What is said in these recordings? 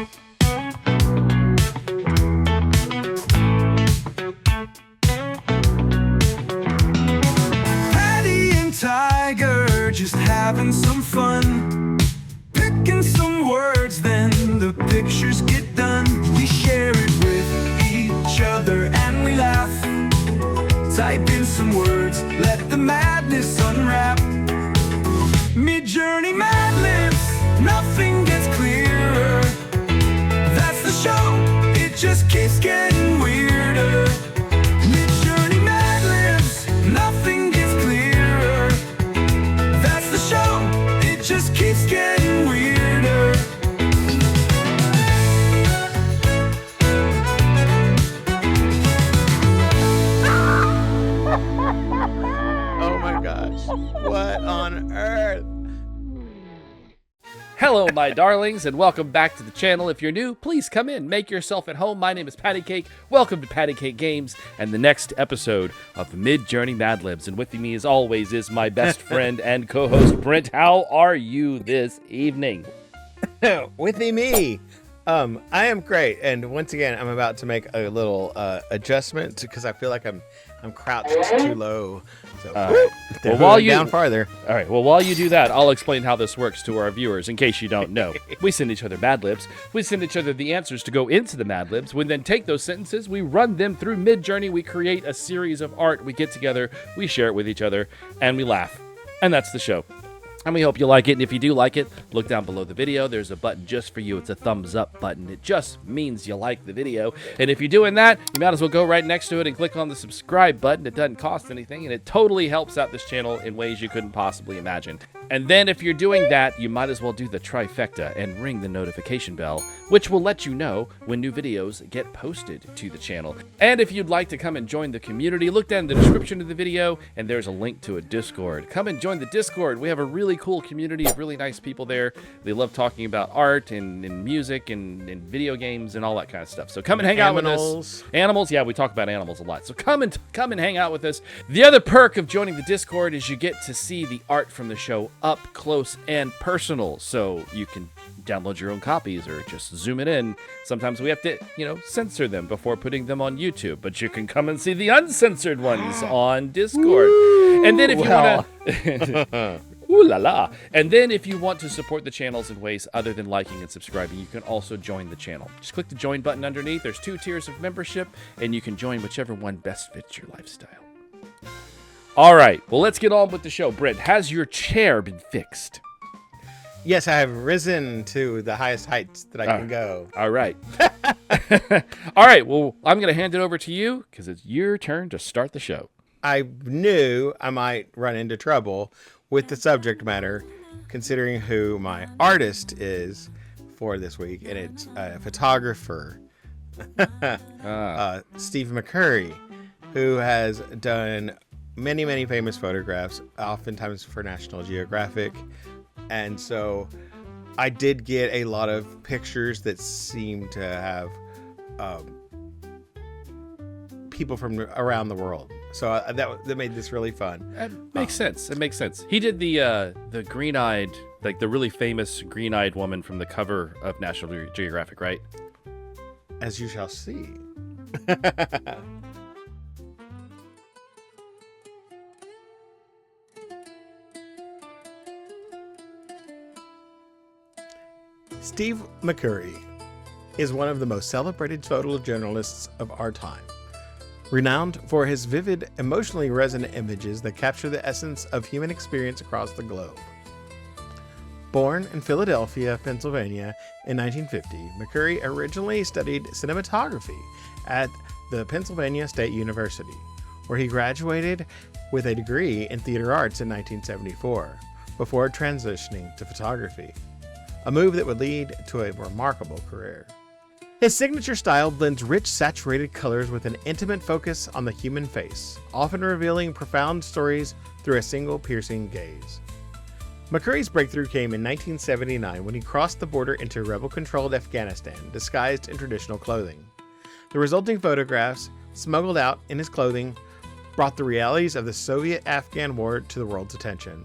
Paddy and Tygrr just having some fun, picking some words, then the pictures get done. We share it with each other and we laugh. Type in some words, let the madness unwrap. MidJourney Madlibs, nothing gets clearer. That's the show, it just keeps getting weirder. MidJourney Madlibs, nothing gets clearer. That's the show, it just keeps getting weirder. Oh my gosh. What on earth? Hello, my darlings, and welcome back to the channel. If you're new, please come in, make yourself at home. My name is Paddycake. Welcome to Paddycake Games and the next episode of MidJourney Madlibs. And with me, as always, is my best friend and co-host, Brent. How are you this evening? With me. I am great. And once again, I'm about to make a little adjustment because I feel like I'm crouched too low. So Well, while you down farther. All right. Well, while you do that, I'll explain how this works to our viewers, in case you don't know. We send each other Madlibs. We send each other the answers to go into the Madlibs. We then take those sentences, we run them through MidJourney. We create a series of art. We get together, we share it with each other, and we laugh. And that's the show. And we hope you like it. And if you do like it, look down below the video. There's a button just for you. It's a thumbs up button. It just means you like the video. And if you're doing that, you might as well go right next to it and click on the subscribe button. It doesn't cost anything, and it totally helps out this channel in ways you couldn't possibly imagine. And then if you're doing that, you might as well do the trifecta and ring the notification bell, which will let you know when new videos get posted to the channel. And if you'd like to come and join the community, look down in the description of the video, and there's a link to a Discord. Come and join the Discord. We have a really cool community of really nice people there. They love talking about art and music and video games and all that kind of stuff. So come and hang out with us. Animals, yeah, we talk about animals a lot. So come and hang out with us. The other perk of joining the Discord is you get to see the art from the show up close and personal. So you can download your own copies or just zoom it in. Sometimes we have to, censor them before putting them on YouTube, but you can come and see the uncensored ones on Discord. And then if you want to ooh la la. And then if you want to support the channels in ways other than liking and subscribing, you can also join the channel. Just click the join button underneath. There's 2 tiers of membership, and you can join whichever one best fits your lifestyle. All right, well, let's get on with the show. Brent, has your chair been fixed? Yes, I have risen to the highest heights that I can go. All right. All right, well, I'm going to hand it over to you because it's your turn to start the show. I knew I might run into trouble with the subject matter, considering who my artist is for this week, and it's a photographer, Steve McCurry, who has done many famous photographs, oftentimes for National Geographic. And so I did get a lot of pictures that seem to have people from around the world. So that made this really fun. It makes sense. It makes sense. He did the green-eyed, like the really famous green-eyed woman from the cover of National Geographic, right? As you shall see. Steve McCurry is one of the most celebrated photojournalists of our time. Renowned for his vivid, emotionally resonant images that capture the essence of human experience across the globe. Born in Philadelphia, Pennsylvania in 1950, McCurry originally studied cinematography at the Pennsylvania State University, where he graduated with a degree in theater arts in 1974, before transitioning to photography, a move that would lead to a remarkable career. His signature style blends rich, saturated colors with an intimate focus on the human face, often revealing profound stories through a single piercing gaze. McCurry's breakthrough came in 1979 when he crossed the border into rebel-controlled Afghanistan, disguised in traditional clothing. The resulting photographs, smuggled out in his clothing, brought the realities of the Soviet-Afghan war to the world's attention.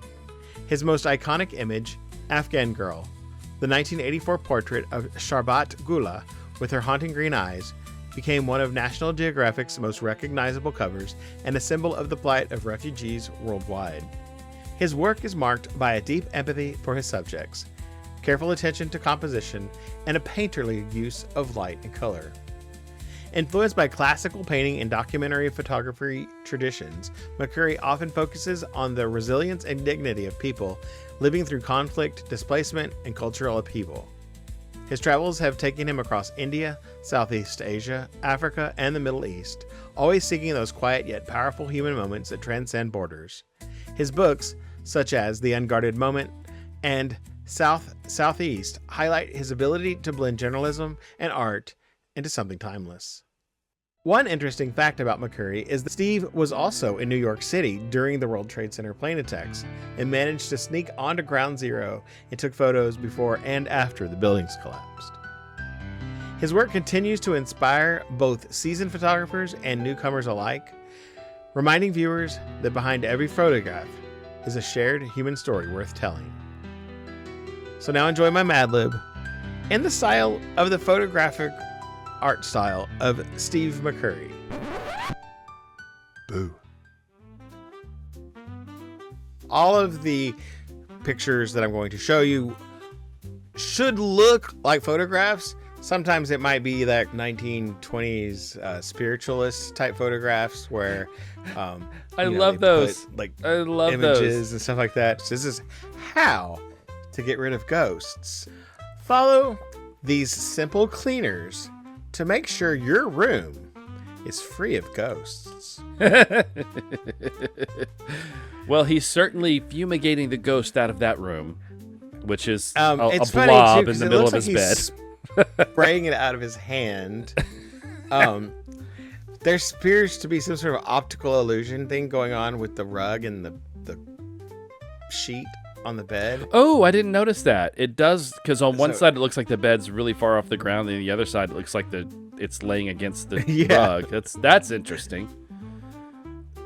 His most iconic image, Afghan Girl, The 1984 portrait of Sharbat Gula, with her haunting green eyes, became one of National Geographic's most recognizable covers and a symbol of the plight of refugees worldwide. His work is marked by a deep empathy for his subjects, careful attention to composition, and a painterly use of light and color. Influenced by classical painting and documentary photography traditions, McCurry often focuses on the resilience and dignity of people living through conflict, displacement, and cultural upheaval. His travels have taken him across India, Southeast Asia, Africa, and the Middle East, always seeking those quiet yet powerful human moments that transcend borders. His books, such as The Unguarded Moment and Southeast, highlight his ability to blend journalism and art into something timeless. One interesting fact about McCurry is that Steve was also in New York City during the World Trade Center plane attacks and managed to sneak onto Ground Zero and took photos before and after the buildings collapsed. His work continues to inspire both seasoned photographers and newcomers alike, reminding viewers that behind every photograph is a shared human story worth telling. So now enjoy my Madlib in the style of the photographic art style of Steve McCurry. Boo. All of the pictures that I'm going to show you should look like photographs. Sometimes it might be like 1920s spiritualist type photographs where I love those. I love images and stuff like that. So this is how to get rid of ghosts. Follow these simple cleaners to make sure your room is free of ghosts. Well, he's certainly fumigating the ghost out of that room, which is a it's blob funny too, in the middle of his bed. Spraying it out of his hand. There appears to be some sort of optical illusion thing going on with the rug and the sheet on the bed. Oh, I didn't notice that. It does, because on one side it looks like the bed's really far off the ground, and the other side it looks like it's laying against the rug. That's interesting.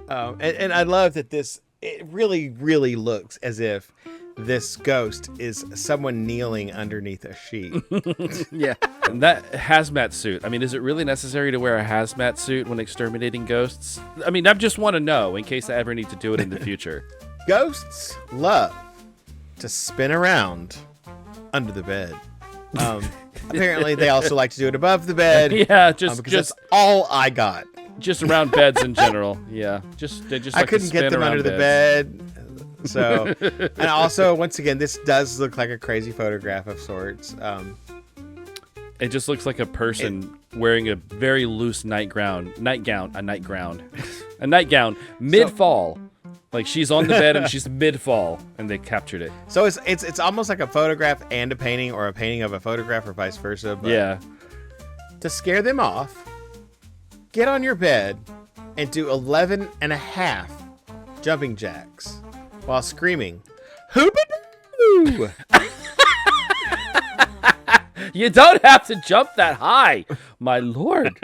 And I love that it really, really looks as if this ghost is someone kneeling underneath a sheet. Yeah. And that hazmat suit, I mean, is it really necessary to wear a hazmat suit when exterminating ghosts? I mean, I just want to know in case I ever need to do it in the future. Ghosts love to spin around under the bed. Apparently, they also like to do it above the bed. Yeah, because that's all I got. Just around beds in general. Yeah, they just. I like couldn't to spin get them around under the bed. So, and also, once again, this does look like a crazy photograph of sorts. It just looks like a person wearing a very loose nightgown mid-fall. Like she's on the bed and she's mid-fall, and they captured it. So it's almost like a photograph and a painting, or a painting of a photograph, or vice versa. But yeah. To scare them off, get on your bed and do 11.5 jumping jacks while screaming, "Hoop-a-doo!" You don't have to jump that high, my lord.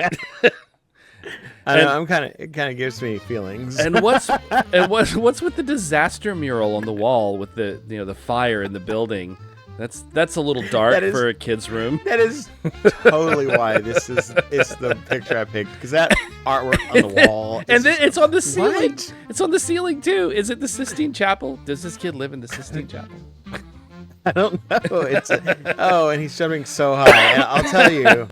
I know, it kind of gives me feelings. And what's with the disaster mural on the wall with the fire in the building? That's a little dark for a kid's room. That is totally why it's the picture I picked, because that artwork on the wall. And then it's on the ceiling. What? It's on the ceiling too. Is it the Sistine Chapel? Does this kid live in the Sistine Chapel? I don't know. And he's jumping so high. And I'll tell you,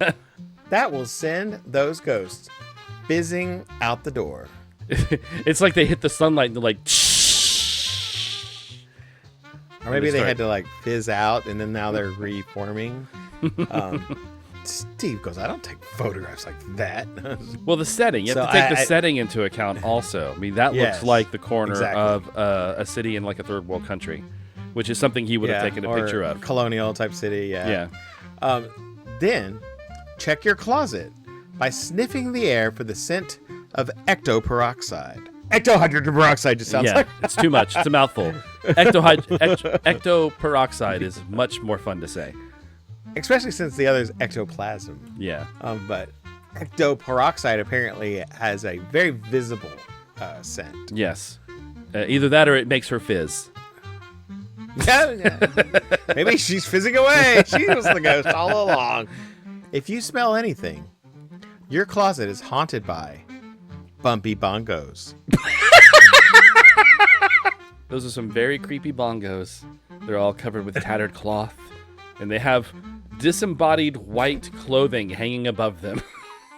that will send those ghosts fizzing out the door. It's like they hit the sunlight and they're like, or maybe they had to like fizz out and then now they're reforming. Steve goes, I don't take photographs like that. Well, the setting. You have to take the setting into account also. I mean, that looks like the corner of a city in like a third world country, which is something he would have taken a picture of. Colonial type city, yeah. Then check your closet by sniffing the air for the scent of ectoperoxide. Ectohydrogen peroxide just sounds like... it's too much. It's a mouthful. Ectoperoxide is much more fun to say. Especially since the other is ectoplasm. Yeah. But ectoperoxide apparently has a very visible scent. Yes. Either that or it makes her fizz. Maybe she's fizzing away. She was the ghost all along. If you smell anything, your closet is haunted by bumpy bongos. Those are some very creepy bongos. They're all covered with tattered cloth, and they have disembodied white clothing hanging above them.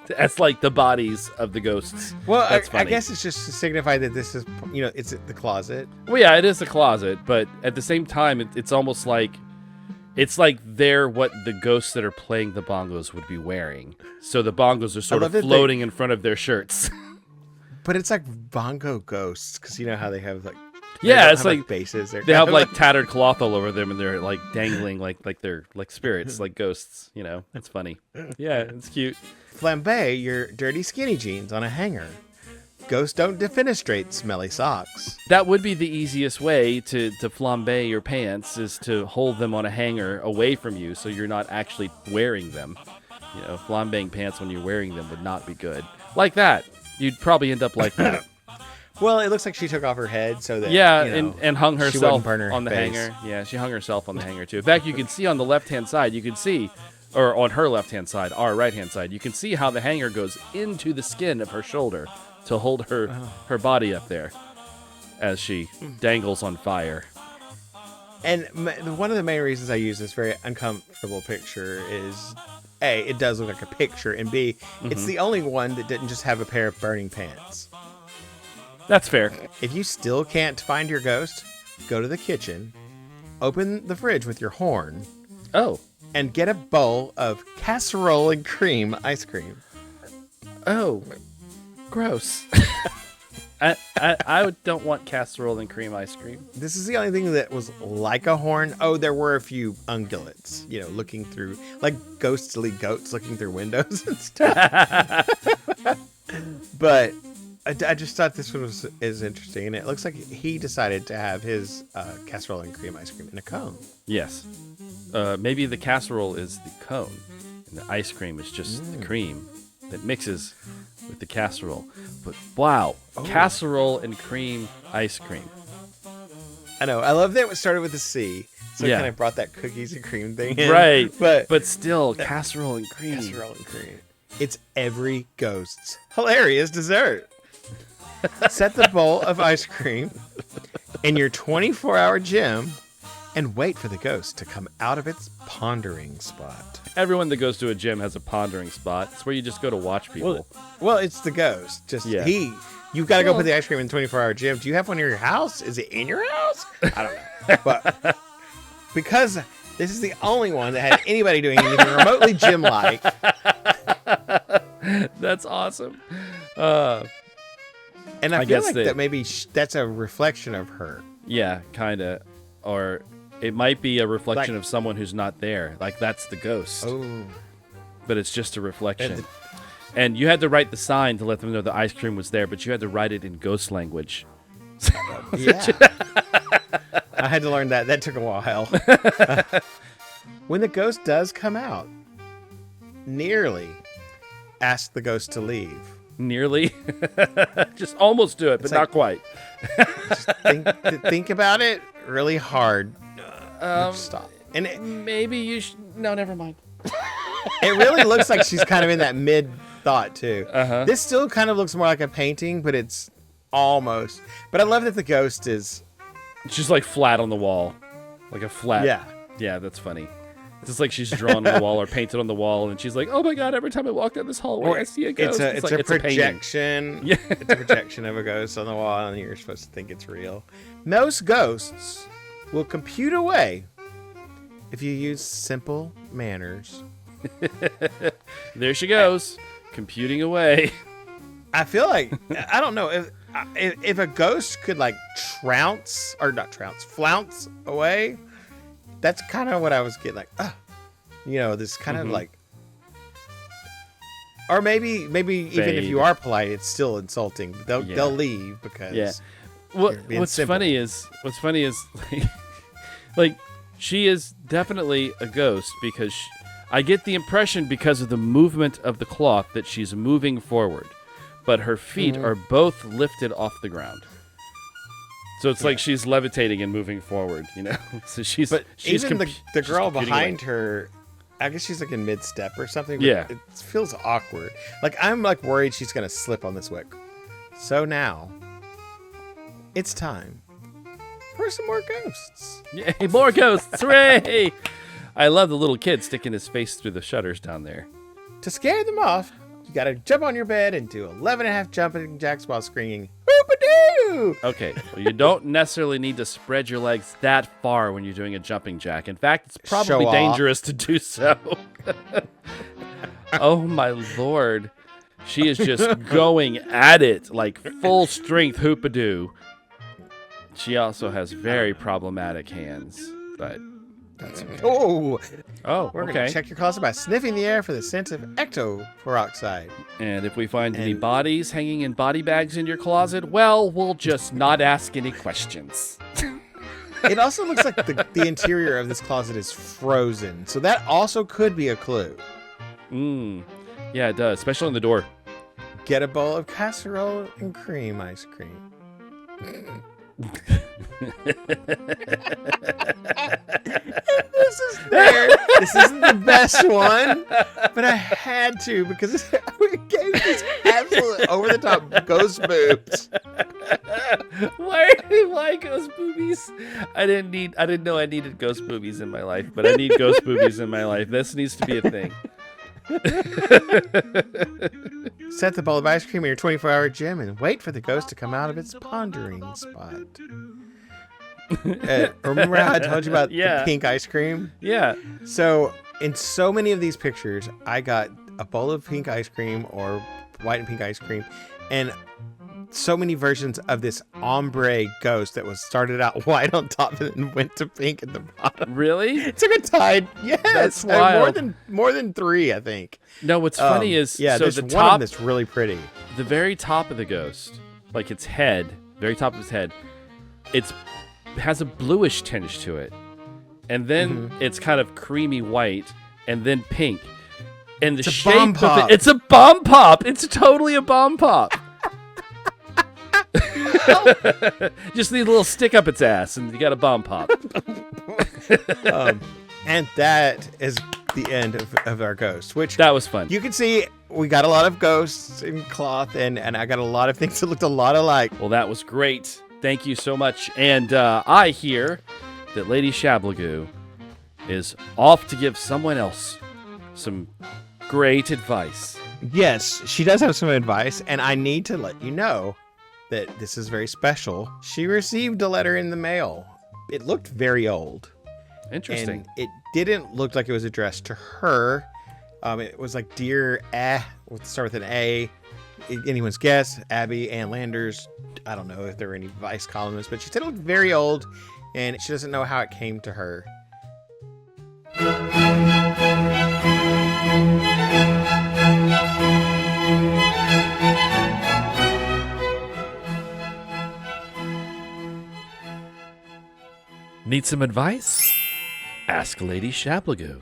That's like the bodies of the ghosts. Well, That's I funny. guess it's just to signify that this is, it's the closet. Well, yeah, it is a closet, but at the same time, it's almost like they're what the ghosts that are playing the bongos would be wearing. So the bongos are sort of floating in front of their shirts. But it's like bongo ghosts, because you know how they have like It's have, like bases. they have like tattered cloth all over them, and they're like dangling like they're like spirits, like ghosts. It's funny. Yeah, it's cute. Flambe your dirty skinny jeans on a hanger. Ghosts don't defenestrate smelly socks. That would be the easiest way to flambe your pants, is to hold them on a hanger away from you, so you're not actually wearing them. Flambeing pants when you're wearing them would not be good. Like that. You'd probably end up like that. Well, it looks like she took off her head so that and hung she herself wouldn't burn her on the face. hanger. Yeah, she hung herself on the hanger too. In fact, you can see on the left-hand side, or on her left-hand side, our right-hand side, you can see how the hanger goes into the skin of her shoulder to hold her body up there as she dangles on fire. And one of the main reasons I use this very uncomfortable picture is, A, it does look like a picture, and B, it's the only one that didn't just have a pair of burning pants. That's fair. If you still can't find your ghost, go to the kitchen, open the fridge with your horn, Oh. and get a bowl of casserole and cream ice cream. Oh. Gross. I don't want casserole and cream ice cream. This is the only thing that was like a horn. Oh, there were a few ungulates, looking through, like ghostly goats looking through windows and stuff. But I just thought this one is interesting, and it looks like he decided to have his casserole and cream ice cream in a cone. Yes. Maybe the casserole is the cone, and the ice cream is just the cream that mixes with the casserole. But wow, casserole and cream ice cream. I know. I love that it started with a C, so it Yeah. kind of brought that cookies and cream thing in. Right. But still, casserole and cream. casserole and cream. It's every ghost's hilarious dessert. Set the bowl of ice cream in your 24-hour gym and wait for the ghost to come out of its pondering spot. Everyone that goes to a gym has a pondering spot. It's where you just go to watch people. Well, it's the ghost. Just Yeah. you've got to go put the ice cream in the 24-hour gym. Do you have one in your house? Is it in your house? I don't know. But because this is the only one that had anybody doing anything remotely gym-like. That's awesome. And I feel guess like that maybe that's a reflection of her. Yeah, kind of. Or it might be a reflection of someone who's not there. Like, that's the ghost. Oh. But it's just a reflection. And you had to write the sign to let them know the ice cream was there, but you had to write it in ghost language. Yeah. I had to learn that. That took a while. When the ghost does come out, nearly ask the ghost to leave. Nearly. Just almost do it, but It's not like- quite. Just think about it really hard. Stop. And Maybe you should... No, never mind. it really looks like she's kind of in that mid thought too. Uh-huh. This still kind of looks more like a painting, but it's almost. But I love that the ghost is. It's just like flat on the wall. Like a flat... Yeah. Yeah, that's funny. It's just like she's drawn on the wall or painted on the wall, and she's like, "Oh my god! Every time I walk down this hallway, I see a ghost." It's like, a painting. projection. Yeah. It's a projection of a ghost on the wall, and you're supposed to think it's real. Most ghosts will compute away if you use simple manners. There she goes, computing away. I feel like I don't know if a ghost could like flounce away. That's kind of what I was getting like. This kind of like, or maybe even if you are polite, it's still insulting. They'll leave because Yeah. you're being What's simple. funny is like she is definitely a ghost because I get the impression because of the movement of the cloth that she's moving forward, but her feet are both lifted off the ground. So it's like she's levitating and moving forward, you know? So she's even the girl computing behind away. her, I guess she's like in mid-step or something. But Yeah. It feels awkward. Like, I'm like worried she's going to slip on this wick. So now, it's time for some more ghosts. Yay, more ghosts! Hooray! I love the little kid sticking his face through the shutters down there. To scare them off, you got to jump on your bed and do 11.5 jumping jacks while screaming, "Whoop-a-doo!" Okay, well, you don't necessarily need to spread your legs that far when you're doing a jumping jack. In fact, it's probably Show off. dangerous to do so. Oh my lord. She is just going at it like full strength hoopadoo. She also has very problematic hands, but Oh, oh, we're going okay. to check your closet by sniffing the air for the scent of ectoperoxide. And if we find any And- bodies hanging in body bags in your closet, well, we'll just not ask any questions. It also looks like the interior of this closet is frozen, so that also could be a clue. Yeah, it does, especially on the door. Get a bowl of casserole and cream ice cream. This is fair. This isn't the best one, but I had to because we gave these absolute over-the-top ghost boobs. Why ghost boobies? I didn't know I needed ghost boobies in my life, but I need ghost boobies in my life. This needs to be a thing. Set the bowl of ice cream in your 24-hour gym and wait for the ghost to come out of its pondering spot. Remember how I told you about Yeah. the pink ice cream? Yeah. So in so many of these pictures, I got a bowl of pink ice cream or white and pink ice cream, and so many versions of this ombre ghost that was started out white on top and then went to pink at the bottom. Really? It took a tide. Yes, That's and wild. more than 3, I think. No, what's funny is so there's the one of top, them that's really pretty. the very top of the ghost, like its head, very top of its head, has a bluish tinge to it, and then it's kind of creamy white, and then pink, and the It's a shape bomb of pop. it's a bomb pop. It's totally a bomb pop. Just need a little stick up its ass, and you got a bomb pop. And that is the end of our ghost, which That was fun. you can see we got a lot of ghosts in cloth, and I got a lot of things that looked a lot alike. Well, that was great. Thank you so much. And I hear that Lady Shablagoo is off to give someone else some great advice. Yes, she does have some advice, and I need to let you know that this is very special. She received a letter in the mail. It looked very old. Interesting. And it didn't look like it was addressed to her. It was like, Dear let's start with an A. Anyone's guess, Abby Ann Landers. I don't know if there were any Vice columnists, but she said it looked very old, and she doesn't know how it came to her. Need some advice? Ask Lady Shablagoo.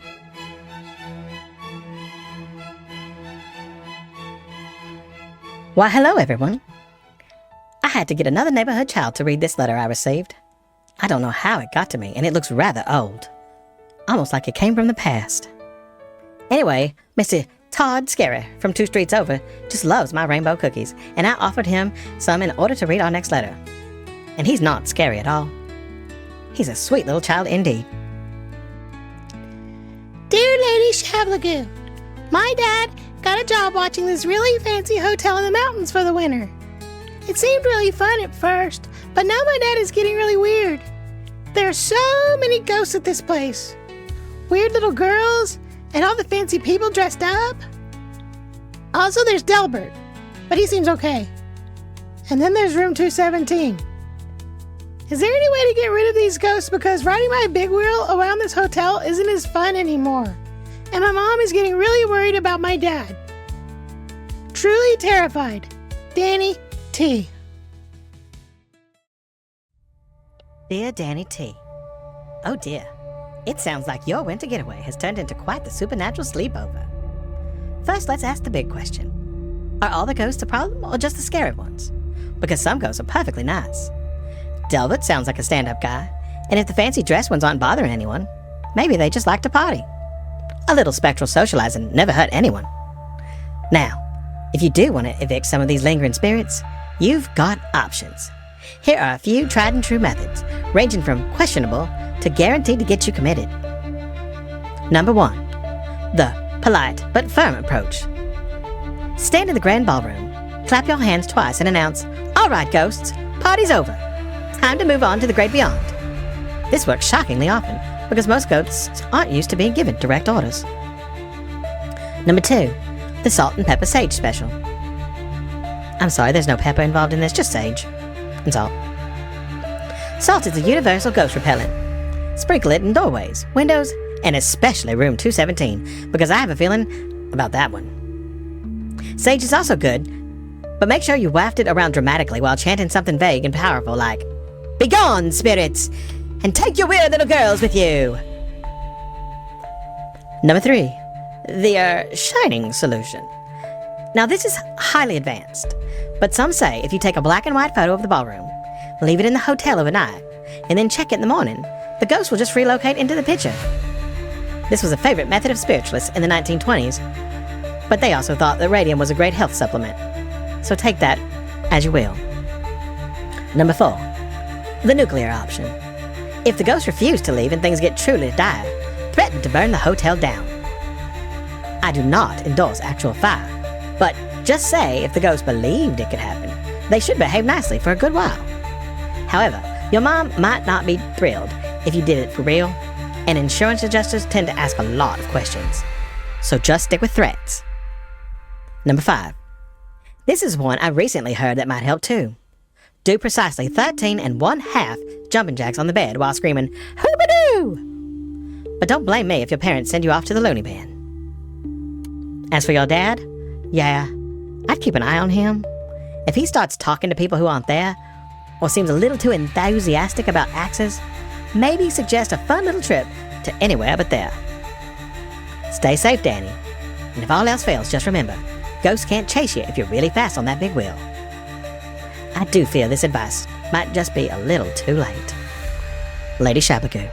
Why, hello, everyone. I had to get another neighborhood child to read this letter I received. I don't know how it got to me, and it looks rather old. Almost like it came from the past. Anyway, Mr. Todd Scarry from 2 streets over just loves my rainbow cookies, and I offered him some in order to read our next letter. And he's not scary at all. He's a sweet little child indeed. Dear Lady Shablagoo, my dad got a job watching this really fancy hotel in the mountains for the winter. It seemed really fun at first, but now my dad is getting really weird. There are so many ghosts at this place. Weird little girls, and all the fancy people dressed up. Also, there's Delbert, but he seems okay. And then there's room 217. Is there any way to get rid of these ghosts, because riding my big wheel around this hotel isn't as fun anymore? And my mom is getting really worried about my dad. Truly terrified. Danny T. Dear Danny T. Oh dear. It sounds like your winter getaway has turned into quite the supernatural sleepover. First, let's ask the big question. Are all the ghosts a problem, or just the scary ones? Because some ghosts are perfectly nice. Delvet sounds like a stand-up guy. And if the fancy dress ones aren't bothering anyone, maybe they just like to party. A little spectral socializing never hurt anyone. Now, if you do want to evict some of these lingering spirits, you've got options. Here are a few tried and true methods, ranging from questionable to guaranteed to get you committed. Number 1. The polite but firm approach. Stand in the grand ballroom, clap your hands twice and announce, "All right, ghosts, party's over. Time to move on to the great beyond." This works shockingly often because most ghosts aren't used to being given direct orders. Number 2. The salt and pepper sage special. I'm sorry, there's no pepper involved in this, just sage and salt. Salt is a universal ghost repellent. Sprinkle it in doorways, windows, and especially room 217, because I have a feeling about that one. Sage is also good, but make sure you waft it around dramatically while chanting something vague and powerful like, "Begone, spirits, and take your weird little girls with you." Number 3. The shining solution. Now this is highly advanced, but some say if you take a black and white photo of the ballroom, leave it in the hotel overnight, and then check it in the morning, the ghost will just relocate into the picture. This was a favorite method of spiritualists in the 1920s, but they also thought that radium was a great health supplement. So take that as you will. Number 4. The nuclear option. If the ghost refused to leave and things get truly dire, threaten to burn the hotel down. I do not endorse actual fire, but just say if the ghost believed it could happen, they should behave nicely for a good while. However, your mom might not be thrilled if you did it for real, and insurance adjusters tend to ask a lot of questions. So just stick with threats. Number 5. This is one I recently heard that might help too. Do precisely 13 1/2 jumping jacks on the bed while screaming, "Hoobadoo!" But don't blame me if your parents send you off to the loony bin. As for your dad, yeah, I'd keep an eye on him. If he starts talking to people who aren't there, or seems a little too enthusiastic about axes, maybe suggest a fun little trip to anywhere but there. Stay safe, Danny. And if all else fails, just remember, ghosts can't chase you if you're really fast on that big wheel. I do fear this advice might just be a little too late. Lady Shablagoo.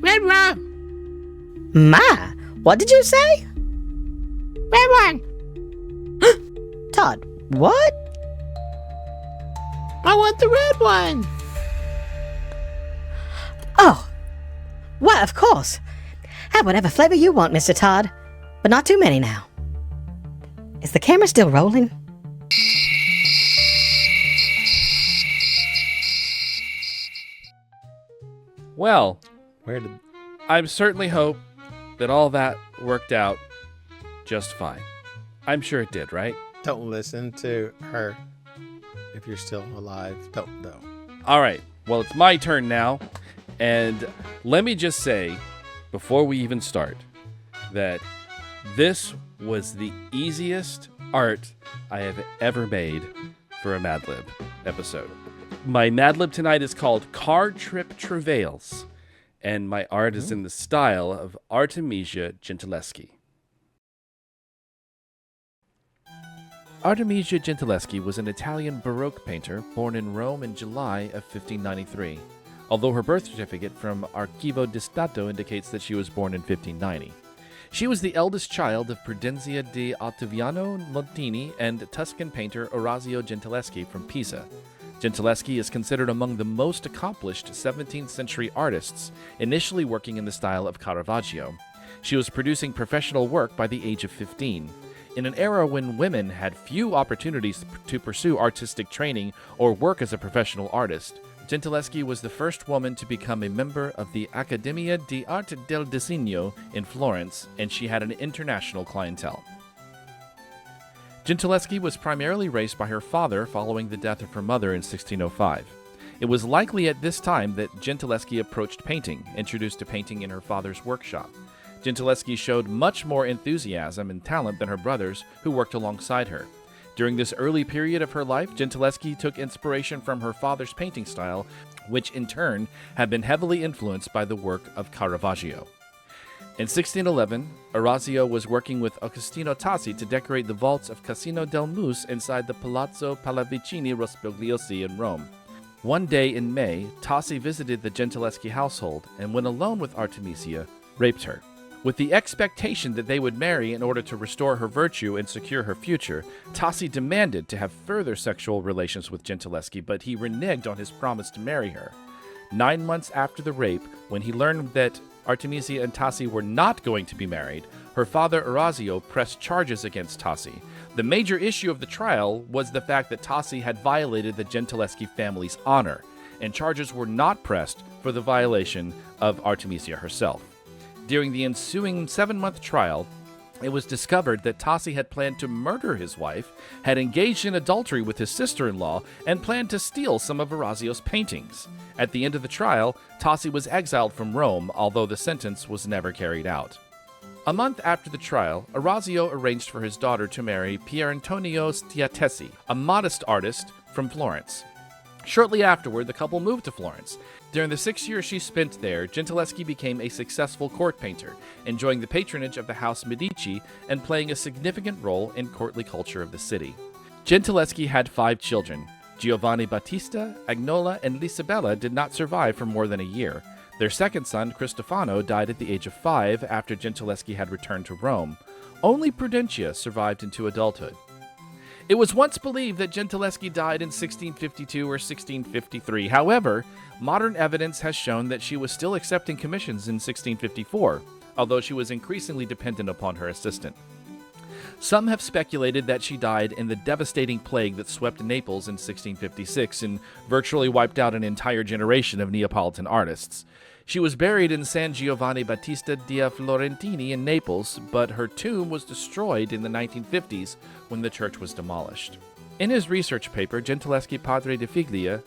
Red one. My, what did you say? Red one. Todd, what? I want the red one. Oh, why, of course. Have whatever flavor you want, Mr. Todd, but not too many now. Is the camera still rolling? Well, Where did... I certainly hope that all that worked out just fine. I'm sure it did, right? Don't listen to her. If you're still alive, don't know. All right. Well, it's my turn now. And let me just say, before we even start, that this was the easiest art I have ever made for a Madlib episode. My Madlib tonight is called Car Trip Travails, and my art is in the style of Artemisia Gentileschi. Artemisia Gentileschi was an Italian Baroque painter born in Rome in July of 1593, although her birth certificate from Archivo di Stato indicates that she was born in 1590. She was the eldest child of Prudenzia di Ottaviano Montini and Tuscan painter Orazio Gentileschi from Pisa. Gentileschi is considered among the most accomplished 17th century artists, initially working in the style of Caravaggio. She was producing professional work by the age of 15. In an era when women had few opportunities to pursue artistic training or work as a professional artist, Gentileschi was the first woman to become a member of the Accademia di Arte del Disegno in Florence, and she had an international clientele. Gentileschi was primarily raised by her father following the death of her mother in 1605. It was likely at this time that Gentileschi approached painting, introduced to painting in her father's workshop. Gentileschi showed much more enthusiasm and talent than her brothers, who worked alongside her. During this early period of her life, Gentileschi took inspiration from her father's painting style, which in turn had been heavily influenced by the work of Caravaggio. In 1611, Orazio was working with Agostino Tassi to decorate the vaults of Casino del Mus inside the Palazzo Pallavicini Rospigliosi in Rome. One day in May, Tassi visited the Gentileschi household and, when alone with Artemisia, raped her. With the expectation that they would marry in order to restore her virtue and secure her future, Tassi demanded to have further sexual relations with Gentileschi, but he reneged on his promise to marry her. 9 months after the rape, when he learned that Artemisia and Tassi were not going to be married, her father Orazio pressed charges against Tassi. The major issue of the trial was the fact that Tassi had violated the Gentileschi family's honor, and charges were not pressed for the violation of Artemisia herself. During the ensuing 7-month trial, it was discovered that Tassi had planned to murder his wife, had engaged in adultery with his sister-in-law, and planned to steal some of Orazio's paintings. At the end of the trial, Tassi was exiled from Rome, although the sentence was never carried out. A month after the trial, Orazio arranged for his daughter to marry Pier Antonio Stiatesi, a modest artist from Florence. Shortly afterward, the couple moved to Florence. During the 6 years she spent there, Gentileschi became a successful court painter, enjoying the patronage of the House Medici and playing a significant role in courtly culture of the city. Gentileschi had 5 children. Giovanni Battista, Agnola, and Lisabella did not survive for more than a year. Their second son, Cristofano, died at the age of 5 after Gentileschi had returned to Rome. Only Prudentia survived into adulthood. It was once believed that Gentileschi died in 1652 or 1653. However, modern evidence has shown that she was still accepting commissions in 1654, although she was increasingly dependent upon her assistant. Some have speculated that she died in the devastating plague that swept Naples in 1656 and virtually wiped out an entire generation of Neapolitan artists. She was buried in San Giovanni Battista dei Florentini in Naples, but her tomb was destroyed in the 1950s when the church was demolished. In his research paper, Gentileschi Padre di Figlia,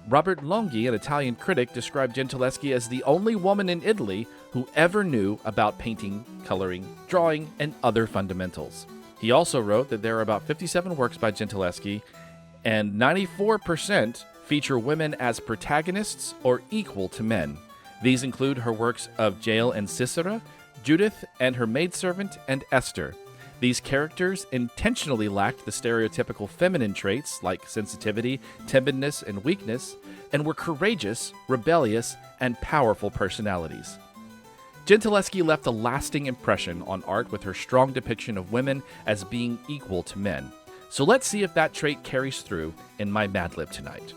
Robert Longhi, an Italian critic, described Gentileschi as the only woman in Italy who ever knew about painting, coloring, drawing, and other fundamentals. He also wrote that there are about 57 works by Gentileschi, and 94% feature women as protagonists or equal to men. These include her works of Jael and Sisera, Judith and her maidservant, and Esther. These characters intentionally lacked the stereotypical feminine traits like sensitivity, timidness, and weakness, and were courageous, rebellious, and powerful personalities. Gentileschi left a lasting impression on art with her strong depiction of women as being equal to men. So let's see if that trait carries through in my Madlib tonight.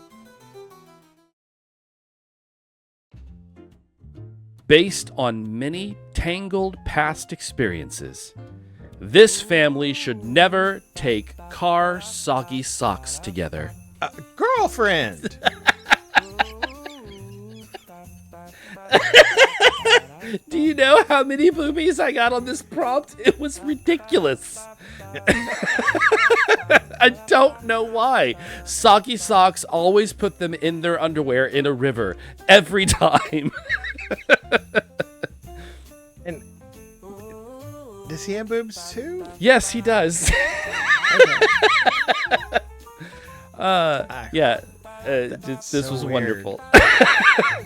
Based on many tangled past experiences, this family should never take car soggy socks together. Girlfriend! Do you know how many boobies I got on this prompt? It was ridiculous. I don't know why. Soggy socks always put them in their underwear in a river every time. And does he have boobs too? Yes, he does. This so was weird. Wonderful.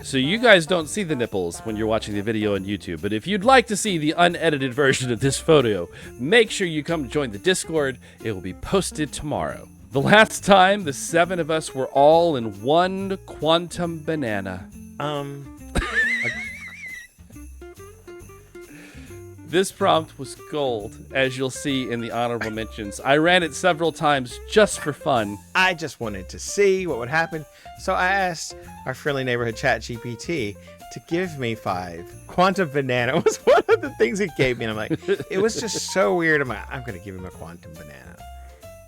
So you guys don't see the nipples when you're watching the video on YouTube, but if you'd like to see the unedited version of this photo, make sure you come join the Discord. It will be posted tomorrow. The last time, the 7 of us were all in one quantum banana. This prompt was gold, as you'll see in the honorable mentions. I ran it several times just for fun. I just wanted to see what would happen, so I asked our friendly neighborhood ChatGPT to give me 5. Quantum banana was one of the things it gave me, and I'm like, it was just so weird. I'm going to give him a quantum banana.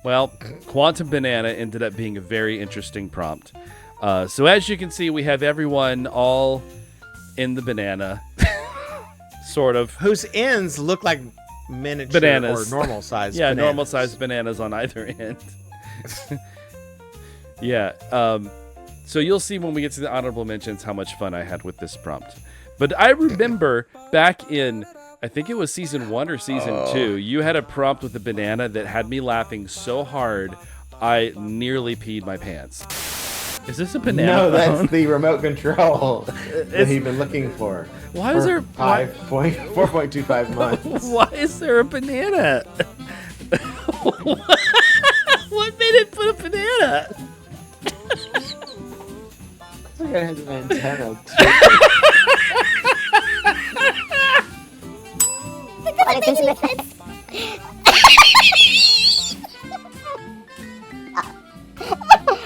Well, quantum banana ended up being a very interesting prompt. So as you can see, we have everyone all in the banana. Sort of. Whose ends look like miniature bananas. Or normal size yeah, bananas. normal size bananas on either end. Yeah. So you'll see when we get to the honorable mentions how much fun I had with this prompt. But I remember back in, I think it was season 1 or season 2, you had a prompt with a banana that had me laughing so hard I nearly peed my pants. Is this a banana No, phone? that's the remote control that he's been looking for. Why is there 4.25 months? Why is there a banana? What made it put a banana? I think it has an antenna.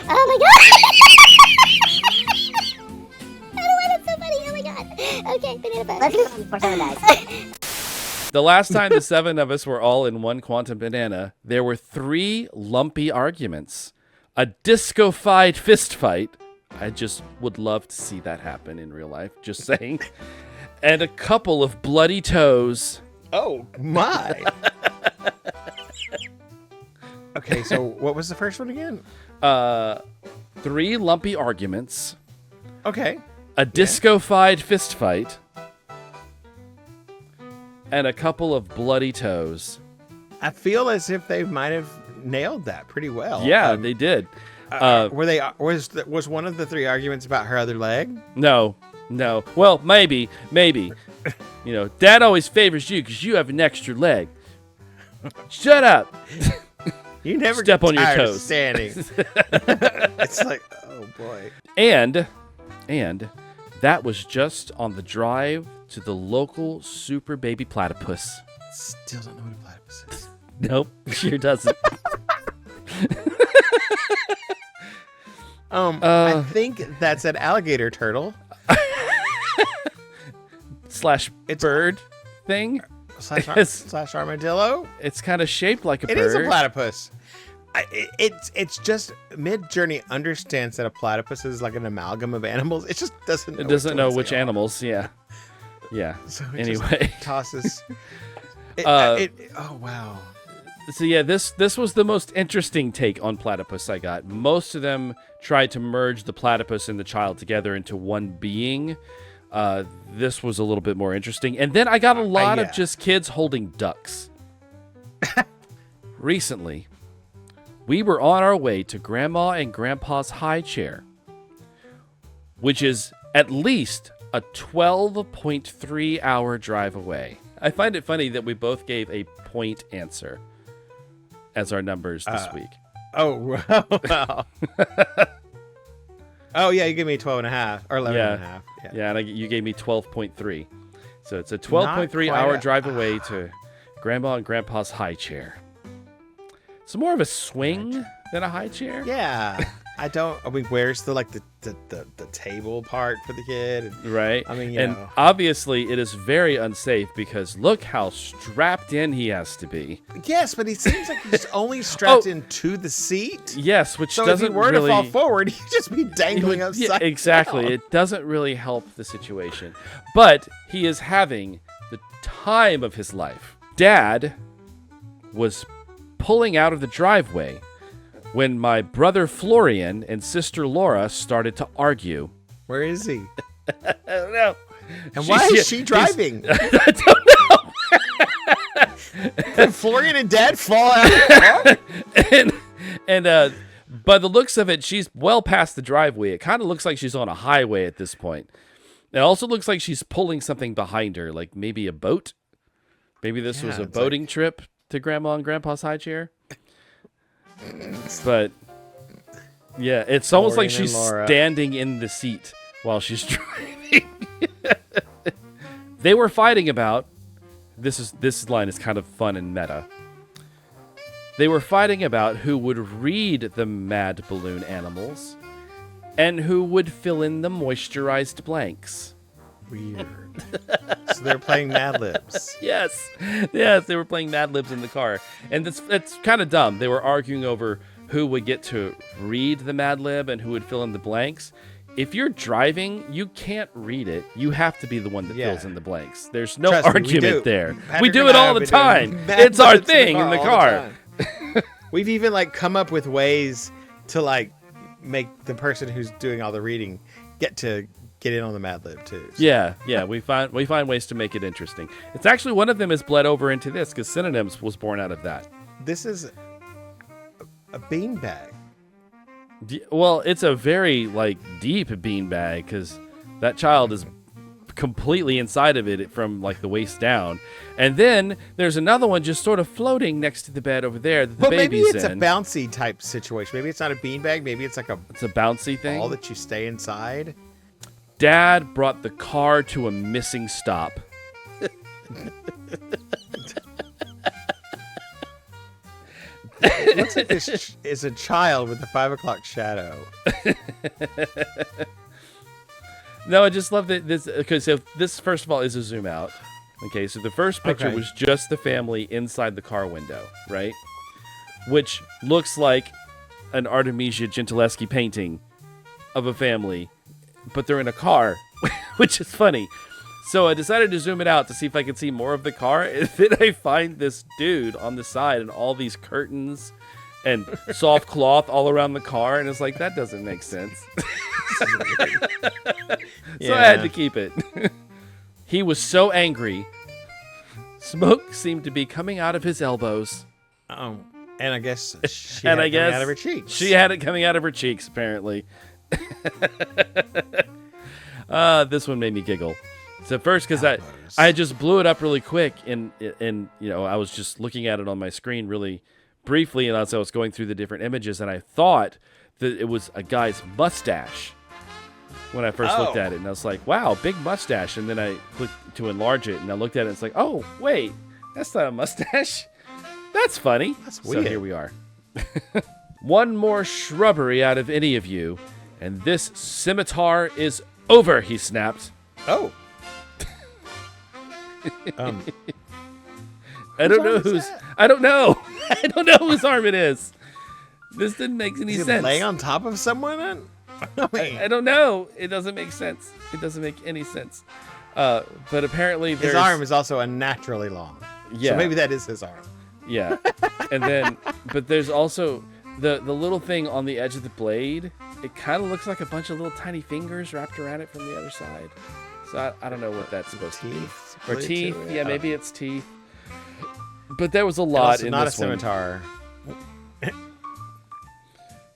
Oh my god! I don't know why that's so funny. Oh my god. Okay, banana butt. Let's move on before someone dies. The last time the 7 of us were all in one quantum banana, there were 3 lumpy arguments. A disco-fied fist fight. I just would love to see that happen in real life, just saying. And a couple of bloody toes. Oh, my. Okay, so what was the first one again? 3 lumpy arguments. Okay. A disco-fied fist fight. And a couple of bloody toes. I feel as if they might have nailed that pretty well. Yeah, they did. Was one of the 3 arguments about her other leg? No. Well, maybe. You know, Dad always favors you because you have an extra leg. Shut up. You never Step get on your tired of toes. standing. It's like, oh boy. And that was just on the drive to the local super baby platypus. Still don't know what a platypus is. Nope, sure doesn't. I think that's an alligator turtle. Slash bird thing. Slash armadillo. It's kind of shaped like a It bird. is a platypus. It's just MidJourney understands that a platypus is like an amalgam of animals. It just doesn't. It doesn't know ones which they are. animals. Yeah. So it Anyway. just tosses. Oh wow. So yeah, this was the most interesting take on platypus I got. Most of them tried to merge the platypus and the child together into one being. This was a little bit more interesting. And then I got a lot of just kids holding ducks. Recently, we were on our way to Grandma and Grandpa's high chair, which is at least a 12.3 hour drive away. I find it funny that we both gave a point answer as our numbers this week. Oh wow. Oh yeah, you gave me 12 and a half or 11 and a half. Yeah, and you gave me 12.3. So it's a 12.3 hour drive away to Grandma and Grandpa's high chair. It's more of a swing than a high chair. Yeah. I mean, where's the table part for the kid? Right. I mean, you and know. obviously it is very unsafe because look how strapped in he has to be. Yes, but he seems like he's only strapped into the seat. Yes, which So doesn't if he were really to fall forward, he'd just be dangling upside exactly. down. It doesn't really help the situation. But he is having the time of his life. Dad was pulling out of the driveway when my brother Florian and sister Laura started to argue. Where is he? I don't know. And why is she driving? I don't know. Did Florian and Dad fall out of the car? And by the looks of it, she's well past the driveway. It kind of looks like she's on a highway at this point. It also looks like she's pulling something behind her, like maybe a boat. Maybe this was a boating trip to Grandma and Grandpa's high chair. But yeah, it's almost like she's standing in the seat while she's driving. They were fighting about this line is kind of fun and meta. They were fighting about who would read the mad balloon animals and who would fill in the moisturized blanks. Weird. So they're playing Madlibs. Yes, they were playing Madlibs in the car, and it's kind of dumb. They were arguing over who would get to read the Madlib and who would fill in the blanks. If you're driving, you can't read it. You have to be the one that fills in the blanks. There's no Trust me, argument there. Patrick We do and it I all have the been doing time. Mad It's our Libs thing in the all the car. time. We've even come up with ways to make the person who's doing all the reading get in on the Madlib too. So. Yeah. We find ways to make it interesting. It's actually one of them has bled over into this because Synonyms was born out of that. This is a beanbag. Well, it's a very like deep beanbag because that child is completely inside of it from like the waist down, and then there's another one just sort of floating next to the bed over there that the baby's maybe it's in. a bouncy type situation. Maybe it's not a beanbag. Maybe it's like a bouncy thing. ball that you stay inside. Dad brought the car to a missing stop. It looks like this is a child with a 5 o'clock shadow. No, I just love that this. Okay, so this first of all is a zoom out. Okay, so the first picture was just the family inside the car window, right? Which looks like an Artemisia Gentileschi painting of a family, but they're in a car, which is funny. So I decided to zoom it out to see if I could see more of the car, and then I find this dude on the side and all these curtains and soft cloth all around the car, and it's like, that doesn't make sense. So I had to keep it. He was so angry. Smoke seemed to be coming out of his elbows. Oh, and I guess she had it coming out of her cheeks. She had it coming out of her cheeks, apparently. This one made me giggle. So first, because I just blew it up really quick, and I was just looking at it on my screen really briefly, and as I was going through the different images, and I thought that it was a guy's mustache when I first looked at it, and I was like, wow, big mustache. And then I clicked to enlarge it, and I looked at it, and it's like, oh, wait, that's not a mustache. That's funny. That's weird. So here we are. One more shrubbery out of any of you, and this scimitar is over, he snapped. Oh. I don't know whose. I don't know. I don't know whose arm it is. This didn't make any sense. Laying on top of someone? I don't know. It doesn't make sense. It doesn't make any sense. But apparently his arm is also unnaturally long. Yeah. So maybe that is his arm. Yeah. And then, but there's also the little thing on the edge of the blade. It kind of looks like a bunch of little tiny fingers wrapped around it from the other side. So I don't know what that's supposed to be. Or teeth. Yeah, maybe it's teeth. But there was a lot in not this a scimitar.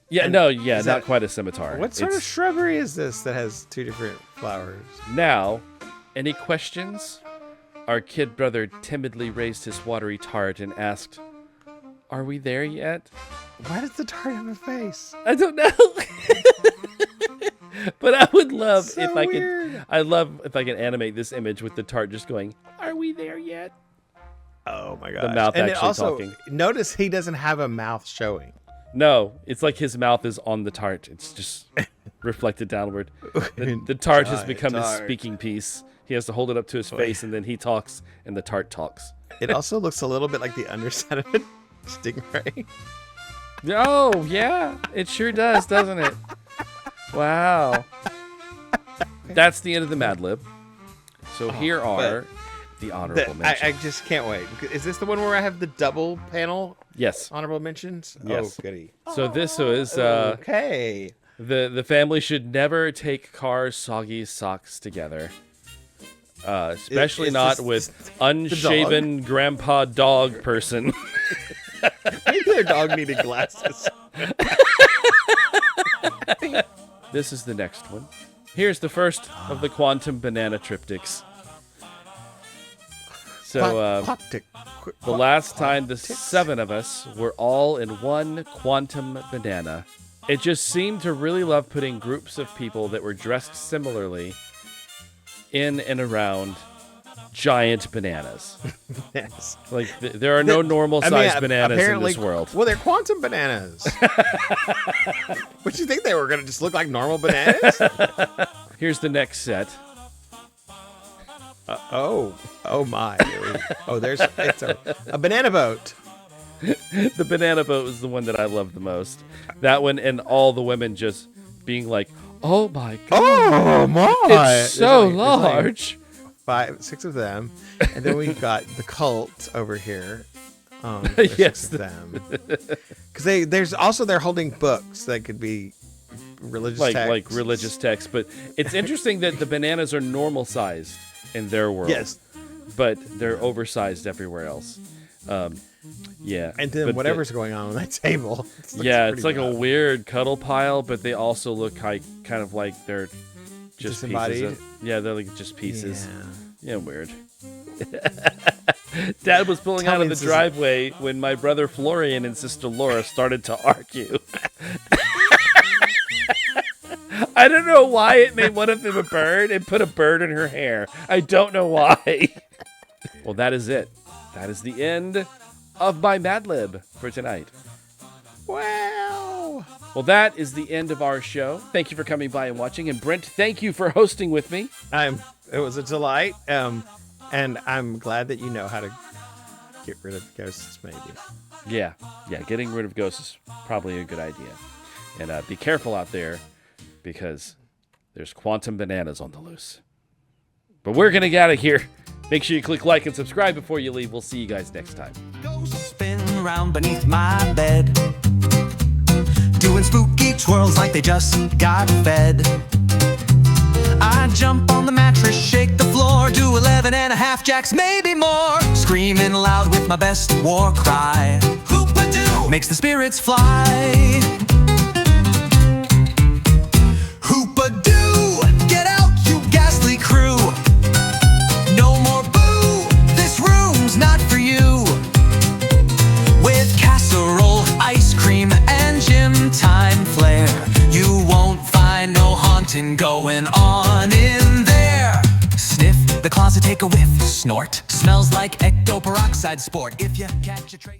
Yeah, And not quite a scimitar. What sort of shrubbery is this that has two different flowers? Now, any questions? Our kid brother timidly raised his watery tart and asked, "Are we there yet?" Why does the tart have a face? I don't know. But I would love So if I weird. could. I love if I can animate this image with the tart just going, "Are we there yet?" Oh my god! The mouth and actually also, talking. Notice he doesn't have a mouth showing. No, it's like his mouth is on the tart. It's just reflected downward. The tart has become his speaking piece. He has to hold it up to his face, and then he talks, and the tart talks. It also looks a little bit like the underside of a stingray. Oh, yeah. It sure does, doesn't it? Wow. That's the end of the Madlib. So here are the honorable mentions. I just can't wait. Is this the one where I have the double panel Yes. honorable mentions? Yes. Oh, goody. So this was Okay. the family should never take cars, soggy socks together. Especially Is not this with unshaven grandpa dog person. Maybe their dog needed glasses. This is the next one. Here's the first of the quantum banana triptychs. So the last time the 7 of us were all in one quantum banana, it just seemed to really love putting groups of people that were dressed similarly in and around giant bananas. Yes. Like there are no normal sized bananas in this world. Well, they're quantum bananas. Would you think they were going to just look like normal bananas? Here's the next set. Oh my. It's a banana boat. The banana boat was the one that I loved the most. That one, and all the women just being like, "Oh my god, Oh my. it's so There's like large." 5, 6 of them. And then we've got the cult over here. Yes. 6 of them. Because they're holding books that could be religious texts. Like religious texts. But it's interesting that the bananas are normal sized in their world. Yes. But they're oversized everywhere else. Yeah. And then but whatever's going on that table. Yeah, it's like a weird cuddle pile, but they also look kind of like they're just disembodied. pieces. Yeah, they're like just pieces. Yeah. Yeah, weird. Dad was pulling out of the driveway when my brother Florian and sister Laura started to argue. I don't know why it made one of them a bird and put a bird in her hair. I don't know why. Well, that is it. That is the end of my Madlib for tonight. Wow. Well, that is the end of our show. Thank you for coming by and watching. And Brent, thank you for hosting with me. It was a delight. And I'm glad that you know how to get rid of ghosts, maybe. Yeah, getting rid of ghosts is probably a good idea. And be careful out there because there's quantum bananas on the loose. But we're going to get out of here. Make sure you click like and subscribe before you leave. We'll see you guys next time. Ghosts spin around beneath my bed, doing spooky twirls like they just got fed. I jump on the mattress, shake the floor, do 11 and a half jacks, maybe more. Screaming loud with my best war cry. Hoop-a-doo makes the spirits fly. Hoop-a-doo, get out, you ghastly crew. No more boo, this room's not for you. With casserole, ice cream, and gym time flair, you won't find no haunting going on in there. Sniff the closet, take a whiff, snort. Smells like ectoperoxide sport. If you catch a trace.